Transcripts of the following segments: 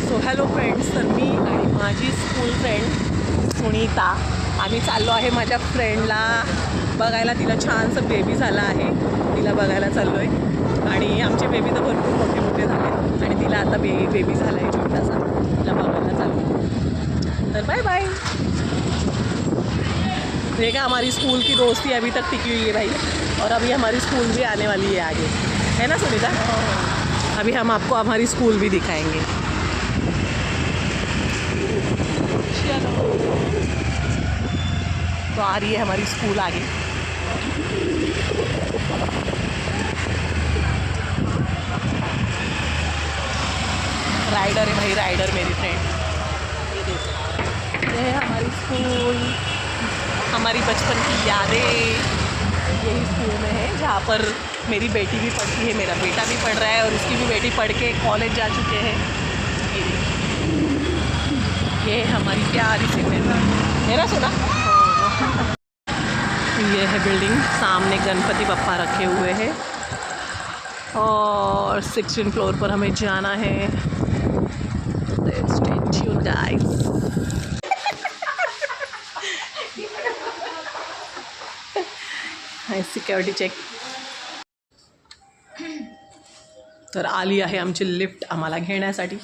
So hello friends, तर मी आणि माझी स्कूल फ्रेंड सुनीता आम्ही चाललो आहे माझ्या फ्रेंडला बघायला. तिला छानसं बेबी झाला आहे, तिला बघायला चाललो आहे. आणि आमचे बेबी तर भरपूर मोठे मोठे झाले आणि तिला आता बेबी झाला आहे छोटासा, तिला बघायला चाललो आहे. तर बाय बाय. देखा हमारी स्कूल की दोस्ती अभी तक टिकी हुई है भाई, और अभी हमारी स्कूल भी आने वाली है आगे, है ना सुनीता? अभी हम आपको हमारी स्कूल भी दिखाएंगे. तो आ रही है हमारी स्कूल आगे. राइडर है भाई, राइडर मेरी फ्रेंड. ये है हमारी स्कूल, हमारी बचपन की यादें यही स्कूल में है जहाँ पर मेरी बेटी भी पढ़ती है, मेरा बेटा भी पढ़ रहा है और उसकी भी बेटी पढ़ के कॉलेज जा चुके हैं. ये हमारी प्यारी सी मेरा सुना. ये है बिल्डिंग, सामने गणपति बप्पा रखे हुए हैं और 16 फ्लोर पर हमें जाना है. Stay tuned guys. Security check. तर आली आहे आमची लिफ्ट आम्हाला घेण्यासाठी.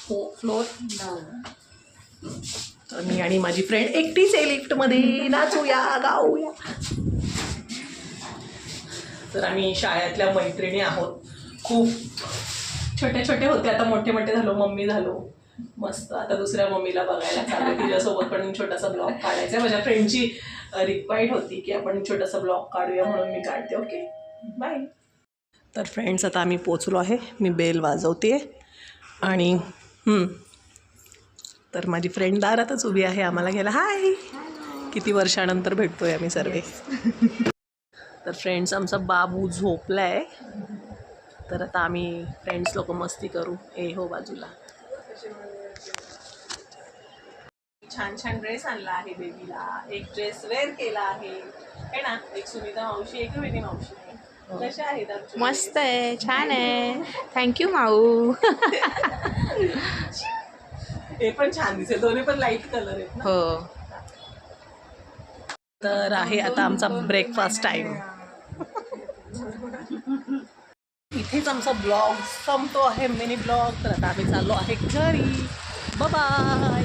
हो फ्लोर. तर मी आणि माझी फ्रेंड एकटीच आहे लिफ्टमध्ये, नाचूया गाऊया. तर आम्ही शाळेतल्या मैत्रिणी आहोत, खूप छोटे छोटे होते, आता मोठे मोठे झालो, मम्मी झालो. मस्त आता दुसऱ्या मम्मीला बघायला चालू. तिच्यासोबत पण छोटासा ब्लॉग काढायचा. माझ्या फ्रेंडची रिक्वायर्ड होती की आपण छोटासा ब्लॉग काढूया, म्हणून मी काढते. Okay bye. तर फ्रेंड्स आता आम्ही पोचलो आहे. मी बेल वाजवते आणि तर माझी फ्रेंड दारातच उभी आहे आम्हाला घ्यायला. हाय, किती वर्षानंतर भेटतोय आम्ही सर्वे. तर फ्रेंड्स आमचा बाबू झोपला आहे, तर आता आम्ही फ्रेंड्स लोक मस्ती करू. ए हो बाजूला. छान छान ड्रेस आणला आहे बेबीला. एक ड्रेस वेअर केला आहे ना, एक सुनीता मावशी, एक वेणी मावशी. कशा आहेत? मस्त आहे, छान आहे. थँक्यू माऊ. हे पण छान दिसेल, दोन्ही पण लाईट कलर आहेत ना. हो. तर आहे आता आमचा ब्रेकफास्ट टाईम. इथेच आमचा ब्लॉग संपतो आहे, मिनी ब्लॉग. तर आता आम्ही चाललो आहे घरी. Bye bye.